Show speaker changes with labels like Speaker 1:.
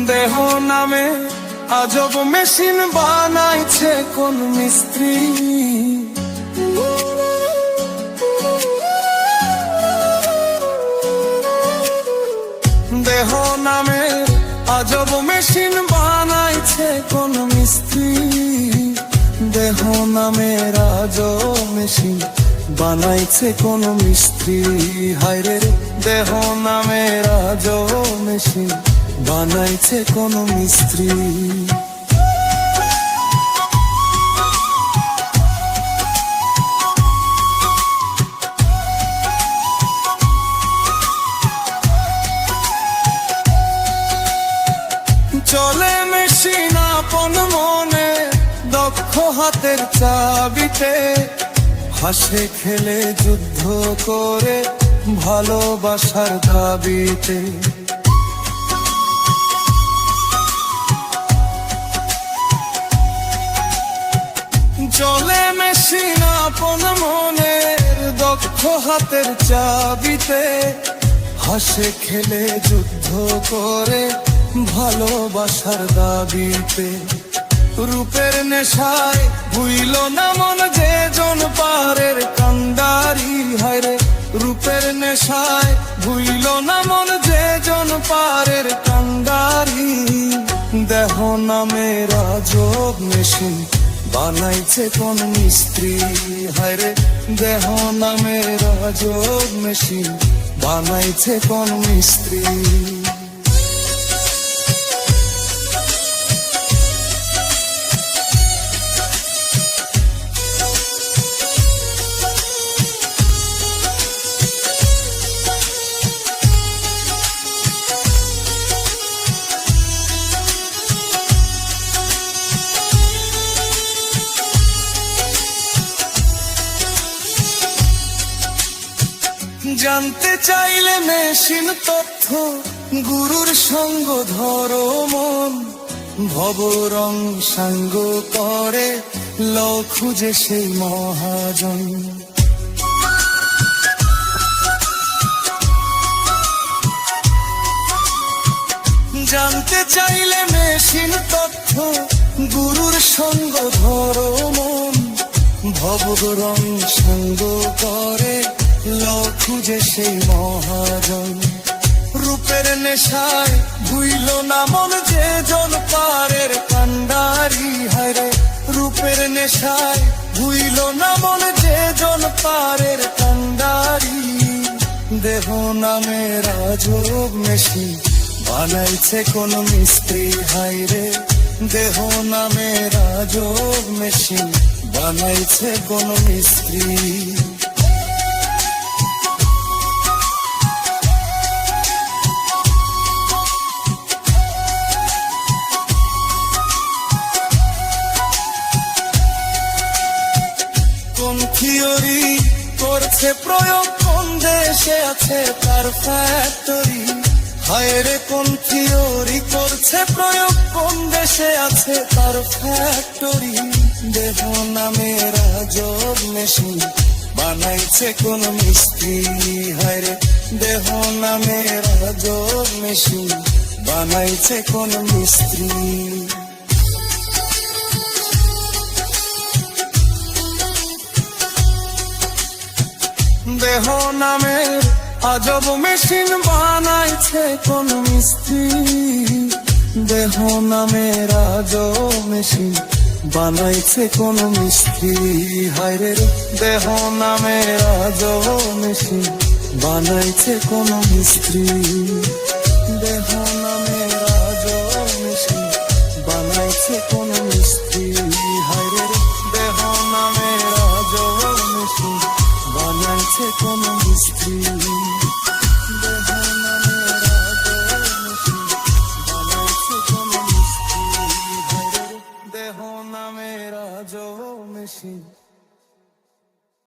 Speaker 1: দেহ নামে আজব মেশিন বানাইছে কোন মিস্ত্রি। দেহ নামে আজব মেশিন বানাইছে কোন মিস্ত্রি। দেহ নামের আজব মেশিন বানাইছে কোন মিস্ত্রি। হায়রে দেহ নামের আজব মেশিন বানাইছে কোন মিস্ত্রি। চলে মেশিন আপন মনে দক্ষ হাতের চাবিতে, হাসে খেলে যুদ্ধ করে ভালোবাসার দাবিতে। চলে মেশিন আপন মনের দক্ষ হাতের চাবিতে, হাসে খেলে যুদ্ধ করে ভালোবাসার দাবিতে। রূপের নেশায় ভুইল না মন যে জন পারের কান্ডারি। হায়রে রূপের নেশায় ভুইল না মন যে জন পারের কান্ডারি। দেহ নামের আজব মেশিন বানাইছে কোন মিস্ত্রি। হায়রে দেহ নামের আজব মেশিন বানাইছে কোন মিস্ত্রি। জানতে চাইলে মেশিন তথ্য গুরুর সঙ্গ ধরো মন। ভবরং সাঙ্গ করে লও খুঁজে সেই মহাজন। জানতে চাইলে মেশিন তথ্য গুরুর সঙ্গ ধরো মন। ভবরং সঙ্গ করে লও খুঁজে সেই মহাজন। রূপের নেশায় ভুইল না মন যে জন পারের কান্ডারি। হায়রে রূপের নেশায় ভুইল না মন যে জন পারের কান্ডারি। দেহ নামের আজব মেশিন বানাইছে কোন মিস্ত্রি। হায়রে দেহ নামের আজব মেশিন বানাইছে কোন মিস্ত্রি। কোন থিওরি করছে প্রয়োগ কোন দেশে আছে তার ফ্যাক্টরি। হায়রে কোন থিওরি করছে প্রয়োগ কোন দেশে আছে তার ফ্যাক্টরি। দেহ নামের আজব মেশিন বানাইছে কোন মিস্ত্রি। হায়রে দেহ নামের আজব মেশিন বানাইছে কোন মিস্ত্রি। দেহ নামের আজব মেশিন বানাইছে কোন মিস্ত্রি। দেহ নামের আজব মেশিন বানাইছে কোন মিস্ত্রি। হায়রে দেহ নামের আজব মেশিন বানাইছে কোন মিস্ত্রি। দেহ নামের আজব মেশিন বানাইছে কোন মিস্ত্রি। হায়রে দেহ নামের আজব মেশিন বানাইছে কোন মিস্ত্রি। দেহ নামের আজব মেশিন বানাইছে কোন মিস্ত্রি। দেহ নামের আজব মেশিন